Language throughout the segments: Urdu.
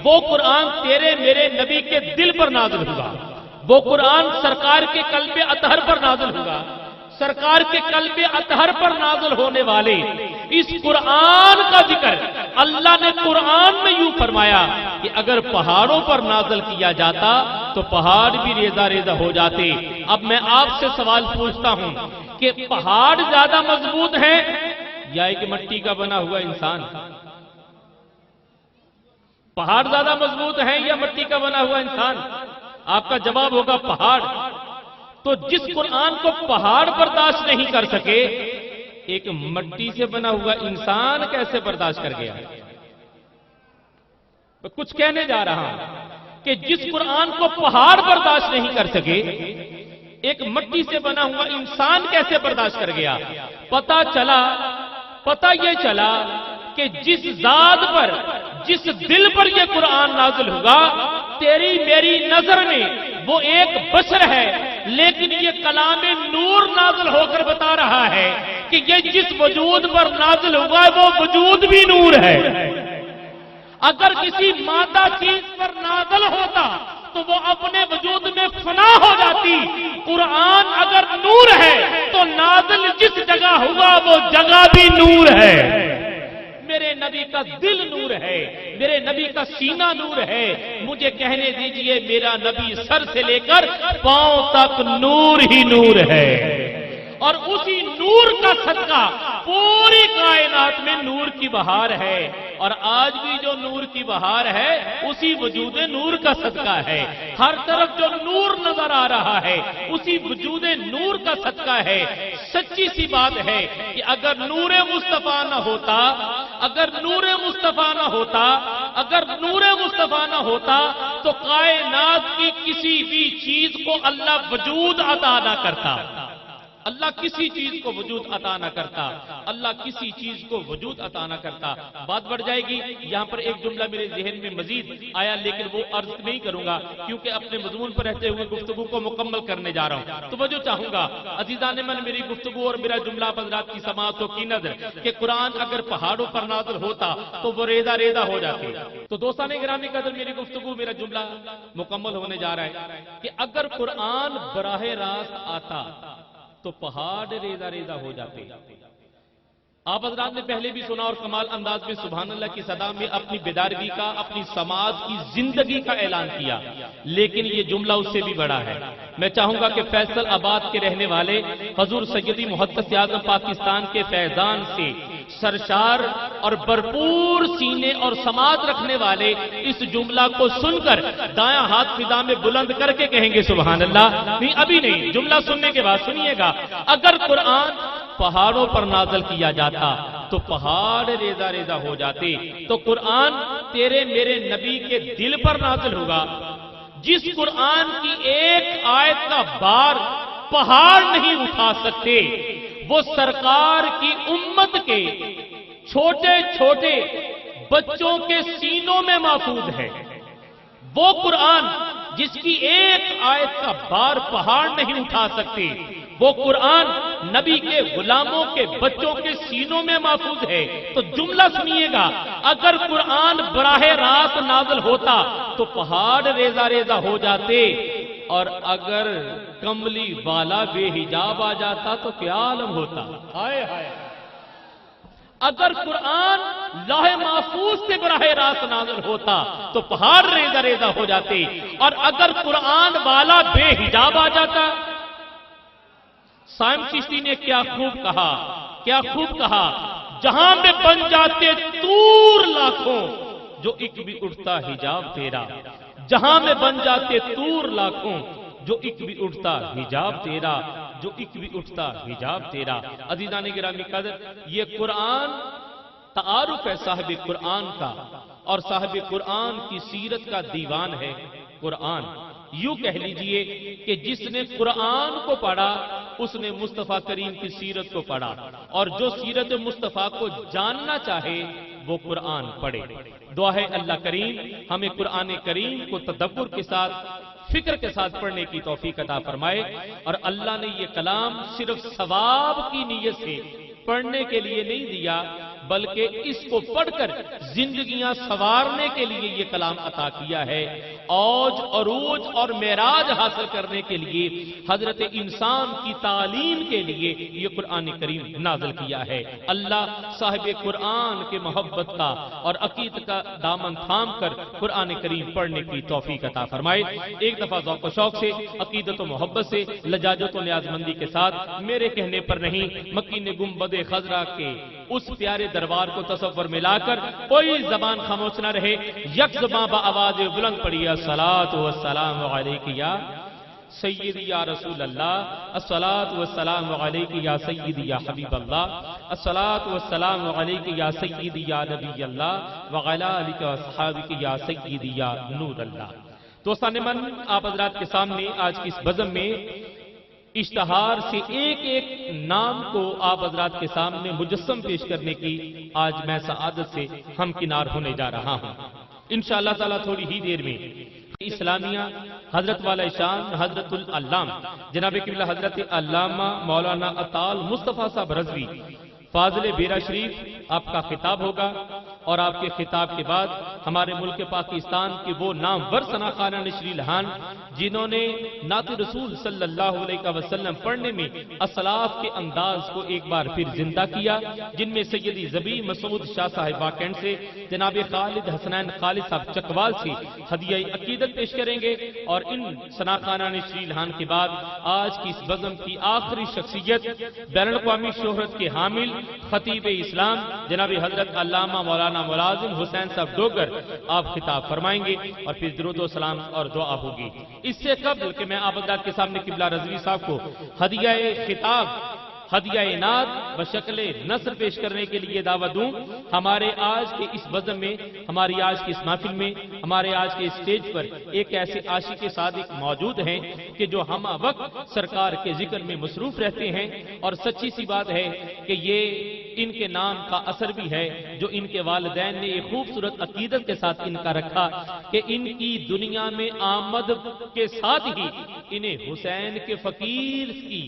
وہ قرآن تیرے میرے نبی کے دل پر نازل ہوگا، وہ قرآن سرکار کے قلب اطہر پر نازل ہوگا۔ سرکار کے قلب اطہر پر نازل ہونے والے اس قرآن کا ذکر اللہ نے قرآن میں یوں فرمایا کہ اگر پہاڑوں پر نازل کیا جاتا تو پہاڑ بھی ریزہ ریزہ ہو جاتے۔ اب میں آپ سے سوال پوچھتا ہوں کہ پہاڑ زیادہ مضبوط ہے یا ایک مٹی کا بنا ہوا انسان؟ پہاڑ زیادہ مضبوط ہے یا مٹی کا بنا ہوا انسان؟ آپ کا جواب ہوگا پہاڑ۔ تو جس قرآن کو پہاڑ برداشت نہیں کر سکے، ایک مٹی سے بنا ہوا انسان کیسے برداشت کر گیا؟ میں کچھ کہنے جا رہا ہوں کہ جس قرآن کو پہاڑ برداشت نہیں کر سکے، ایک مٹی سے بنا ہوا انسان کیسے برداشت کر گیا؟ پتا یہ چلا کہ جس ذات پر، جس دل پر یہ قرآن نازل ہوگا، تیری میری نظر میں وہ ایک بشر ہے، لیکن یہ کلام نور نازل ہو کر بتا رہا ہے کہ یہ جس وجود پر نازل ہوا ہے وہ وجود بھی نور ہے۔ اگر کسی مادہ چیز پر نازل ہوتا تو وہ اپنے وجود میں فنا ہو جاتی۔ قرآن اگر نور ہے تو نازل جس جگہ ہوا وہ جگہ بھی نور ہے۔ میرے نبی کا دل نور ہے، میرے نبی کا سینہ نور ہے۔ مجھے کہنے دیجئے میرا نبی سر سے لے کر پاؤں تک نور ہی نور ہے، اور اسی نور کا صدقہ پوری کائنات میں نور کی بہار ہے۔ اور آج بھی جو نور کی بہار ہے اسی وجود نور کا صدقہ ہے۔ ہر طرف جو نور نظر آ رہا ہے اسی وجود نور کا صدقہ ہے۔ سچی سی بات ہے کہ اگر نور مصطفیٰ نہ ہوتا، اگر نور مصطفیٰ نہ ہوتا، اگر نور مصطفیٰ نہ ہوتا تو کائنات کی کسی بھی چیز کو اللہ وجود عطا نہ کرتا۔ اللہ کسی چیز کو وجود عطا نہ کرتا، اللہ کسی چیز کو وجود عطا نہ کرتا۔ بات بڑھ جائے گی، یہاں پر ایک جملہ میرے ذہن میں مزید آیا لیکن وہ عرض نہیں کروں گا کیونکہ اپنے مضمون پر رہتے ہوئے گفتگو کو مکمل کرنے جا رہا ہوں۔ توجہ چاہوں گا عزیزان من، میری گفتگو اور میرا جملہ حضرات کی سماعت و کی نظر کہ قرآن اگر پہاڑوں پر نازل ہوتا تو وہ ریزہ ریزہ ہو جاتے۔ تو دوستان گرامی قدر، میری گفتگو میرا جملہ مکمل ہونے جا رہا ہے کہ اگر قرآن براہ راست آتا تو پہاڑ ریزہ ریزہ ہو جاتے۔ آپ حضرات نے پہلے بھی سنا اور کمال انداز میں سبحان اللہ کی صدا میں اپنی بیدارگی کا، اپنی سماج کی زندگی کا اعلان کیا، لیکن یہ جملہ اس سے بھی بڑا ہے۔ میں چاہوں گا کہ فیصل آباد کے رہنے والے حضور سیدی محدث اعظم پاکستان کے فیضان سے سرشار اور بھرپور سینے اور سماعت رکھنے والے اس جملہ کو سن کر دایاں ہاتھ فضا میں بلند کر کے کہیں گے سبحان اللہ۔ نہیں، ابھی نہیں، جملہ سننے کے بعد سنیے گا۔ اگر قرآن پہاڑوں پر نازل کیا جاتا تو پہاڑ ریزہ ریزہ ہو جاتے۔ تو قرآن تیرے میرے نبی کے دل پر نازل ہوگا۔ جس قرآن کی ایک آیت کا بار پہاڑ نہیں اٹھا سکتے، وہ سرکار کی امت کے چھوٹے چھوٹے بچوں کے سینوں میں محفوظ ہے۔ وہ قرآن جس کی ایک آیت کا بار پہاڑ نہیں اٹھا سکتے، وہ قرآن نبی کے غلاموں کے بچوں کے سینوں میں محفوظ ہے۔ تو جملہ سنیے گا، اگر قرآن براہ راست نازل ہوتا تو پہاڑ ریزہ ریزہ ہو جاتے، اور اگر کملی والا بے حجاب آ جاتا تو کیا عالم ہوتا۔ ہائے ہائے، اگر قرآن لوح محفوظ سے براہ راست نازل ہوتا تو پہاڑ ریزہ ریزہ ہو جاتے، اور اگر قرآن والا بے حجاب آ جاتا۔ سائم چشتی نے کیا خوب کہا، کیا خوب کہا، جہاں میں بن جاتے طور لاکھوں جو ایک بھی اٹھتا حجاب تیرا، جہاں میں بن جاتے طور لاکھوں جو ایک بھی اٹھتا حجاب تیرا، جو ایک بھی اٹھتا حجاب تیرا۔ عزیزان گرامی قدر، یہ قرآن تعارف ہے صاحب قرآن کا، اور صاحب قرآن کی سیرت کا دیوان ہے قرآن۔ یوں کہہ لیجئے کہ جس نے قرآن کو پڑھا اس نے مصطفیٰ کریم کی سیرت کو پڑھا، اور جو سیرت مصطفیٰ کو جاننا چاہے وہ قرآن پڑھے۔ دعا ہے اللہ کریم ہمیں قرآن کریم کو تدبر کے ساتھ، فکر کے ساتھ پڑھنے کی توفیق عطا فرمائے، اور اللہ نے یہ کلام صرف ثواب کی نیت سے پڑھنے کے لیے نہیں دیا بلکہ اس کو پڑھ کر زندگیاں سنوارنے کے لیے یہ کلام عطا کیا ہے، اوج عروج اور معراج حاصل کرنے کے لیے، حضرت انسان کی تعلیم کے لیے یہ قرآن کریم نازل کیا ہے۔ اللہ صاحب قرآن کے محبت کا اور عقیدت کا دامن تھام کر قرآن کریم پڑھنے کی توفیق عطا فرمائے۔ ایک دفعہ ذوق و شوق سے، عقیدت و محبت سے، لجاجت و نیاز مندی کے ساتھ، میرے کہنے پر نہیں، مکی نے گنبد خضرا کے اس پیارے دربار کو تصور میں لا کر کوئی زبان خاموش نہ رہے، یک زبان با آواز بلند پڑھی الصلاۃ والسلام علیک یا سیدی یا رسول اللہ، الصلاۃ والسلام علیک یا سیدی یا حبیب اللہ، الصلاۃ والسلام علیک یا سیدی یا نبی اللہ، وعلی آلک و اصحابک یا سیدی یا نور اللہ۔ دوستان من، آپ حضرات کے سامنے آج کی اس بزم میں اشتہار سے ایک ایک نام کو آپ حضرات کے سامنے مجسم پیش کرنے کی آج میں سعادت سے ہمکنار ہونے جا رہا ہوں۔ انشاءاللہ تعالیٰ تھوڑی ہی دیر میں اسلامیہ حضرت والا شان حضرت العلام جناب قبلہ حضرت علامہ مولانا اطال مصطفیٰ صاحب رضوی فاضل بیرا شریف آپ کا خطاب ہوگا، اور آپ کے خطاب کے بعد ہمارے ملک پاکستان کے وہ نامور ثناخانہ نشری لہان جنہوں نے نعت رسول صلی اللہ علیہ وسلم پڑھنے میں اسلاف کے انداز کو ایک بار پھر زندہ کیا، جن میں سیدی زبی مسعود شاہ صاحب واکینڈ سے، جناب خالد حسنین خالد صاحب چکوال سے ہدیہ عقیدت پیش کریں گے، اور ان ثناخانہ نشری لہان کے بعد آج کی اس بزم کی آخری شخصیت بین الاقوامی شہرت کے حامل خطیب اسلام جناب حضرت علامہ مولانا ملازم حسین صاحب ڈوگر آپ خطاب فرمائیں گے، اور پھر درود و سلام اور دعا ہوگی۔ اس سے قبل کہ میں آپ حضرات کے سامنے قبلہ رضوی صاحب کو ہدیہ خطاب، ہدیہ نعت بشکل نثر پیش کرنے کے لیے دعوت دوں، ہمارے آج کے اس بزم میں، ہماری آج کی اس محفل میں، ہمارے آج کے اسٹیج پر ایک ایسے عاشق صادق موجود ہیں کہ جو ہمہ وقت سرکار کے ذکر میں مصروف رہتے ہیں، اور سچی سی بات ہے کہ یہ ان کے نام کا اثر بھی ہے جو ان کے والدین نے ایک خوبصورت عقیدت کے ساتھ ان کا رکھا کہ ان کی دنیا میں آمد کے ساتھ ہی انہیں حسین کے فقیر کی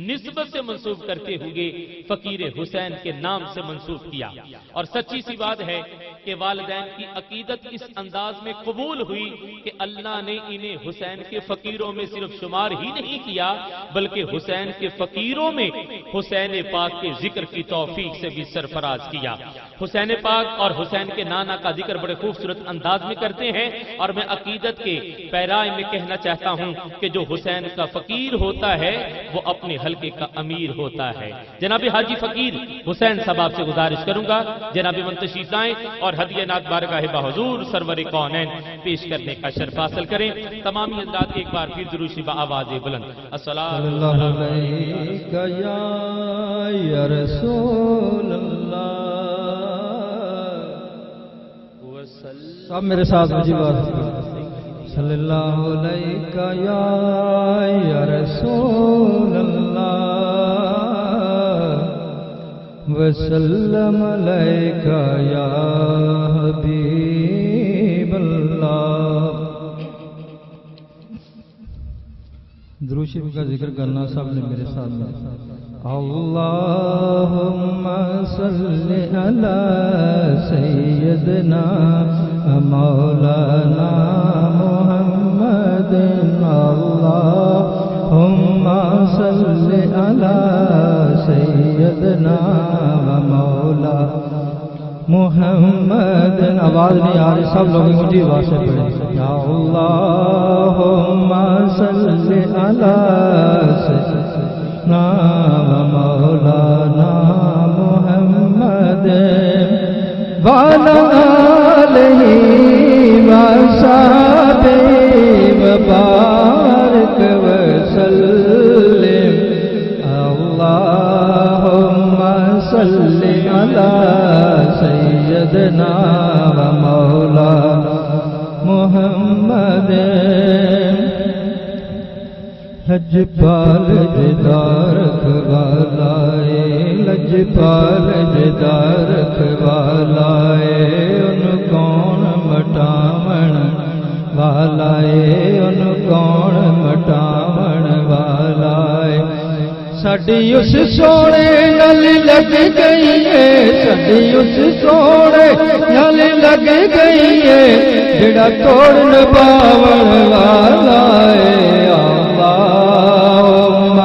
نسبت سے منسوب کرتے ہوئے فقیر حسین کے نام سے منسوب کیا، اور سچی سی بات ہے کہ والدین کی عقیدت اس انداز میں قبول ہوئی کہ اللہ نے انہیں حسین کے فقیروں میں صرف شمار ہی نہیں کیا، بلکہ حسین کے فقیروں میں حسین پاک کے ذکر کی توفیق سے بھی سرفراز کیا۔ حسین پاک اور حسین کے نانا کا ذکر بڑے خوبصورت انداز میں کرتے ہیں، اور میں عقیدت کے پیرائے میں کہنا چاہتا ہوں کہ جو حسین کا فقیر ہوتا ہے وہ اپنے حلقے کا امیر ہوتا ہے۔ جناب حاجی فقیر حسین صاحب سے گزارش کروں گا جناب منتشی لائیں اور ہدیہ نعت بارگاہ بحضور سرور کونین پیش کرنے کا شرف حاصل کریں۔ تمام حضرات ایک بار پھر ضرور شبہ آواز بلند الصلاۃ علیک یا رسول اللہ، سب میرے ساتھ مجھے بات صلی اللہ علیک یا رسول اللہ وسلم علیک یا حبیب اللہ۔ درود شریف کا ذکر کرنا سب نے میرے ساتھ میں۔ اللہم صلی علی سیدنا مولانا محمد، اللہم صلی علی سیدنا مولانا محمد۔ آواز نہیں آ رہی، سب لوگ مجھے آواز سے پڑھیں۔ یا اللہم صلی علی سیدنا مولانا محمد وعلی آلہ وصحبہ وبارک وسلم۔ اللہم صلی علی سیدنا مولانا محمد۔ لجپال جدار رکھوالائے، لجپال جدار رکھوالائے، ان کون مٹاون والائے، ان کون مٹاون والائے۔ ساڈی اس سونے نال لگ گئی ہے ساڈی اس سونے نال لگ گئی ہے جڑا توڑن پاون والا ہے اللہم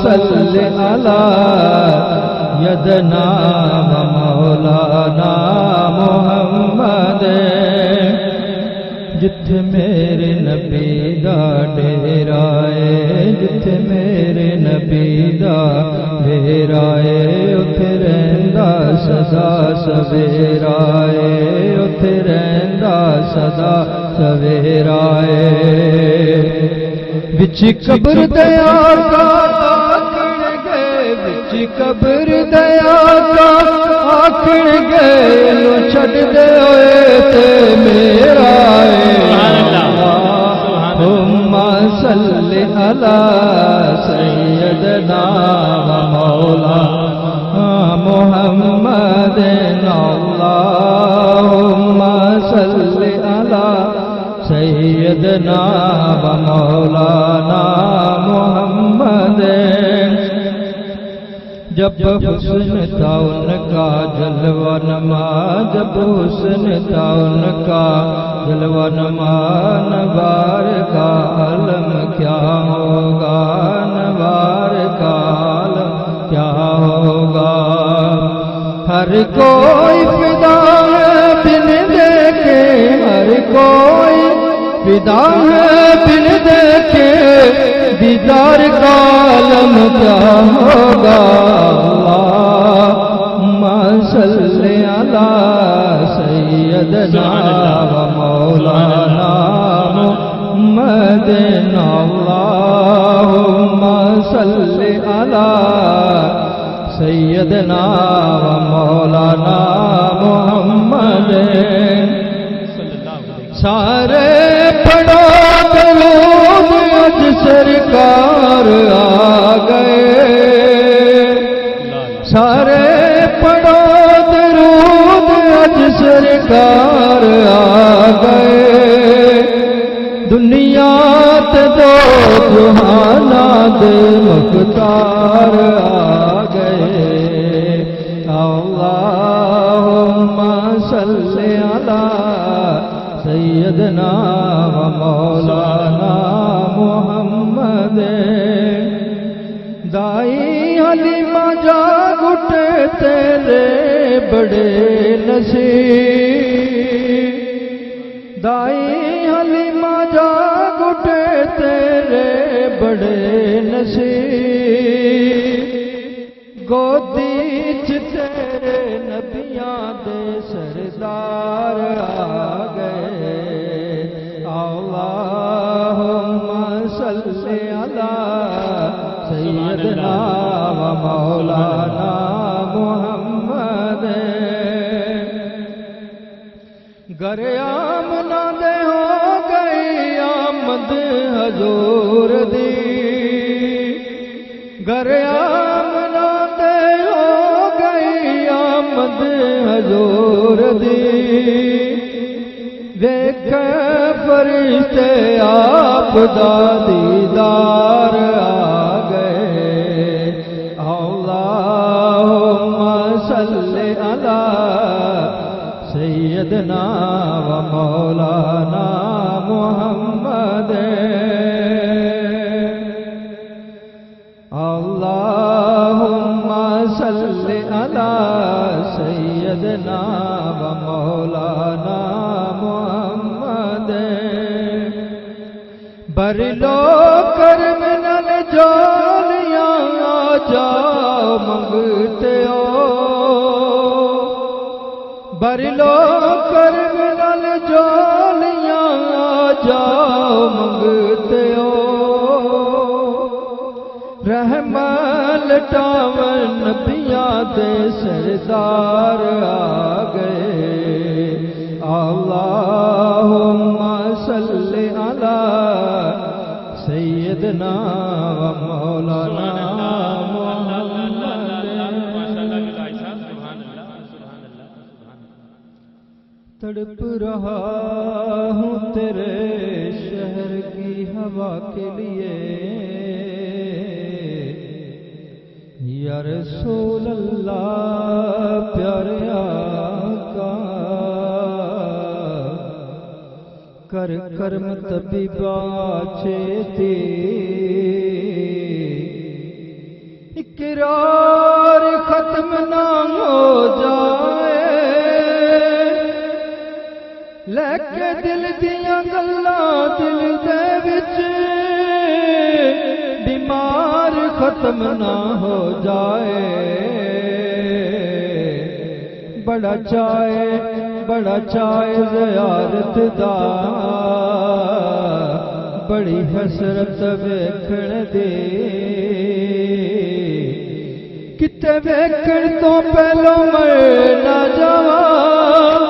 صلی علی سیدنا و مولانا محمد جتھے میرے نبی دا ڈیرا ہے جتھے میرے نبی دا ڈیرا ہے اتھے رہندا سدا سویرا ہے اتھے رہندا سدا سویرا ہے وچ قبر دے آقا آکھن گے وچ قبر دے آقا آکھن گے لو چھڈ دے ہوئے تے میرا اللہم صلی علی سیدنا و مولانا محمد اللہم صلی علی سیدنا و مولانا محمد جب حسن تھا ان کا جلوہ نما جب حسن تھا ان کا جلوہ نما نوار کا عالم کیا ہوگا نوار کا عالم کیا ہوگا ہر کوئی فدا ہے بن دیکھے ہر کوئی فدا ہے بن دیکھے دیدار کا عالم کیا ہوگا اللہم صلی علی سیدنا و مولانا محمد اللہم صلی علی سیدنا و مولانا محمد سارے پڑھو درود اج سرکار آ گئے سارے پڑھو درود اج سرکار آ گئے دنیا تے دو جہانات مختار آ گئے اللہم صلی علی سیدنا و مولانا محمد دائی حلیمہ جاگ اٹھے تیرے بڑے نصیب دائی حلیمہ جاگ اٹھے تیرے بڑے نصیب گودی چ تیرے نبیاں دے سردار آ گئے اللہم صلی علی سیدنا و مولانا محمد گر آمنہ دے ہو گئی آمد حضور دی گر آمنہ دے ہو گئی آمد حضور دی دیکھ فرشتے آپ دا دیدار آ گئے اللہم صلی علی سیدنا و مولانا محمد اللہم صلی علی سیدنا و مولانا محمد بر لو کرم نال جولیاں جاؤ منگتے ہو بر لو کرم نال جولیاں جاؤ منگتے ہو رحمت لٹاون نبیاں دے سردار آ گئے اللہم صلی علی سیدنا و مولانا تڑپ رہا ہوں تیرے شہر کی ہوا کے لیے رسول اللہ پیارے آقا کر کرم طبیبا چیتے اقرار ختم نہ ہو جائے لے کے دل دیاں گلاں دل دے وچ بیمار ختم نہ ہو جائے بڑا چائے زیارت دا بڑی حسرت ویکھن دے کتے ویکھن تو پہلو مر نہ جاواں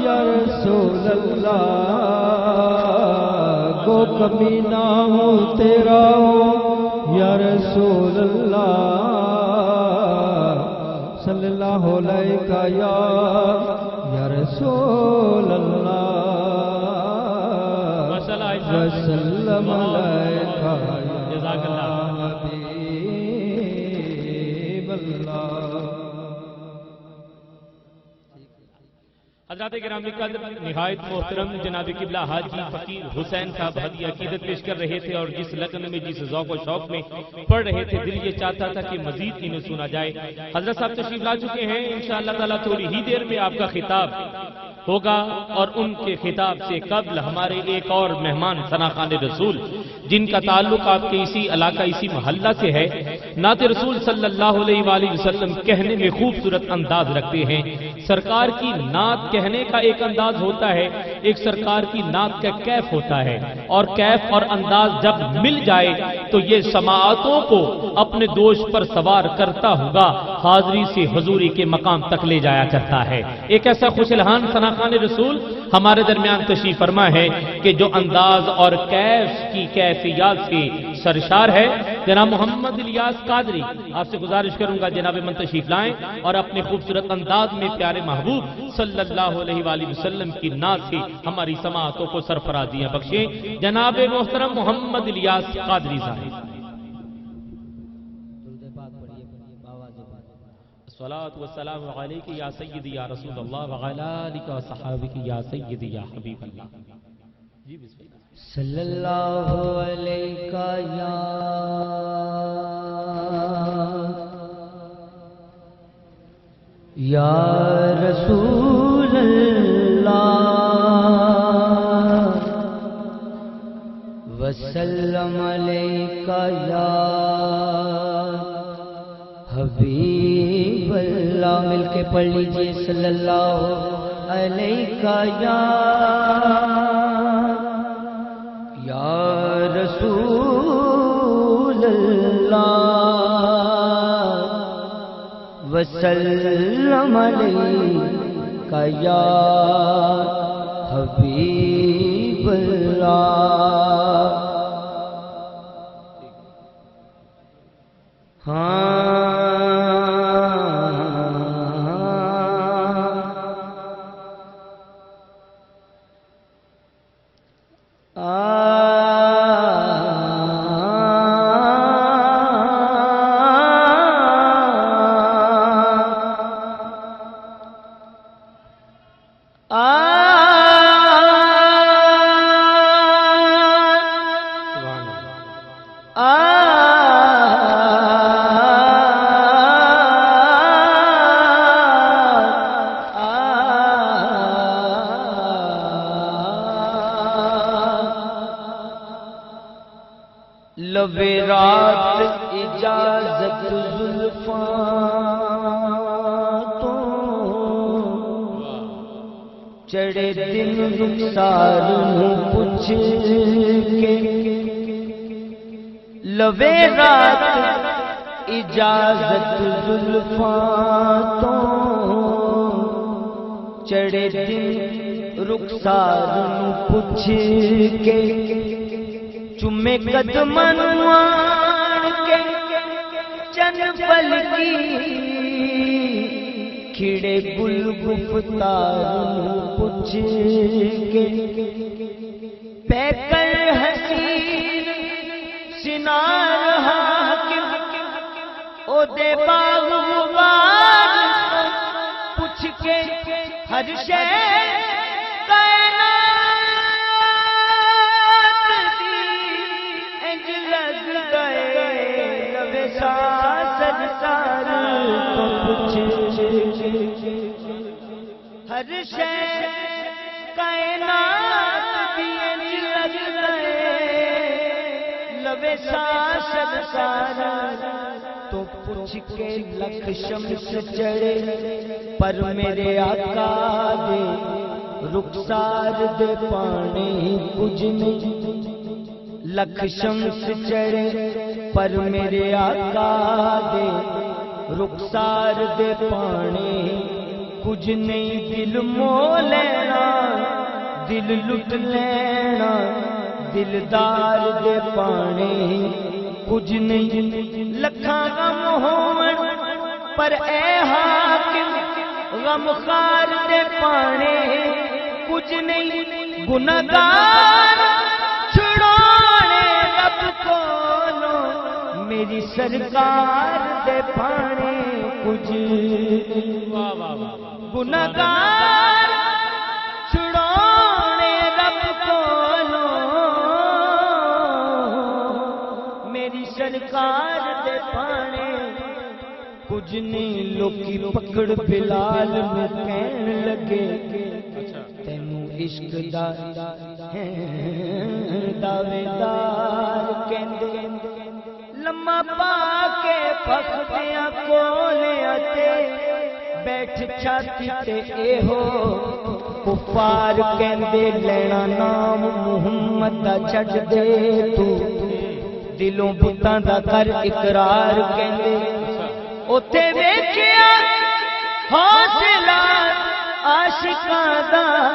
یا رسول اللہ گو کمینہ ہوں تیرا یا رسول اللہ صلی اللہ علیہ یا رسول اللہ وسلم علیہ جزاک اللہ حبیب اللہ۔ حضرات گرامی قدر نہایت محترم جناب قبلہ حاجی فقیر حسین صاحب ہدیہ عقیدت پیش کر رہے تھے اور جس لگن میں جس ذوق و شوق میں پڑھ رہے تھے دل یہ چاہتا تھا کہ مزید انہیں سنا جائے۔ حضرت صاحب تشریف لا چکے ہیں، انشاءاللہ تعالیٰ تھوڑی ہی دیر میں آپ کا خطاب ہوگا اور ان کے خطاب سے قبل ہمارے ایک اور مہمان ثناخان رسول جن کا تعلق آپ کے اسی علاقہ اسی محلہ سے ہے، نعت رسول صلی اللہ علیہ وآلہ وسلم کہنے میں خوبصورت انداز رکھتے ہیں۔ سرکار کی نعت کہنے کا ایک انداز ہوتا ہے، ایک سرکار کی نعت کا کیف ہوتا ہے، اور کیف اور انداز جب مل جائے تو یہ سماعتوں کو اپنے دوش پر سوار کرتا ہوگا حاضری سے حضوری کے مقام تک لے جایا کرتا ہے۔ ایک ایسا خوش الحان ثناخان رسول ہمارے درمیان تشریف فرما ہے کہ جو انداز اور کیف کی کیفیات سے سرشار ہے، جناب محمد الیاس قادری۔ آپ سے گزارش کروں گا جناب من تشریف لائیں اور اپنے خوبصورت انداز میں پیارے محبوب صلی اللہ علیہ وآلہ وسلم کی نعت سے ہماری سماعتوں کو سرفرازیاں بخشیں۔ جناب محترم محمد الیاس قادری صاحب۔ الصلاة والسلام علیک یا سیدی یا رسول اللہ وعلی آلک و صحابک یا سیدی یا حبیب اللہ۔ جی بسم اللہ۔ صلی اللہ علیہ یا رسول اللہ وسلم علیہ یا حبیب اللہ۔ مل کے پڑھ لیجئے صلی اللہ علیہ یا رسول اللہ وسلم علیہ یا حبیب اللہ۔ لبے رات اجازت زلفاں تو چڑھے دن رخسار ہوں پوچھ کے لبے رات اجازت زلفاں تو چڑھے دن رخسار ہوں پوچھ کے چمے قدمن آن کے چن پل کی کھڑے گل گفتار پوچھ کے پیکر حسین سنار حاکم او دے باغبان پوچھ کے ہر شے کائنات دی انج لگ گئے لوے سرکار تو پوچھ ہر شے کائنات دی انج لگ گئے لوے سرکار تو پوچھ کے لکھ شمس چڑھے پر میرے آقا دے رخسار دے پانے کچھ نہیں لکھ شمس چڑھے پر میرے آقا دے رخسار دے پانے کچھ نہیں دل مو لینا دل لٹ لینا دلدار دے پانے کچھ نہیں لکھاں غم ہون پر اے حاکم غم خار دے پانے کچھ نہیں گناہگار چھڑانے رب کولو میری سرکار دے پانے کچھ گناہگار چھڑانے رب کولو میری سرکار دے پانے کچھ نہیں لوکی پکڑ بلال میں کہن لگے تینوں عشق دا دعویدار کہندے لمحہ پا کے پخدیاں کولیاں تے بیٹھ چھاتی تے اے ہو کفار کہندے لینا نام محمد دا چھڈ دے تو دلوں بتاں دا کر اقرار کہندے اوتھے ویکھیا حوصلہ عاشقاں دا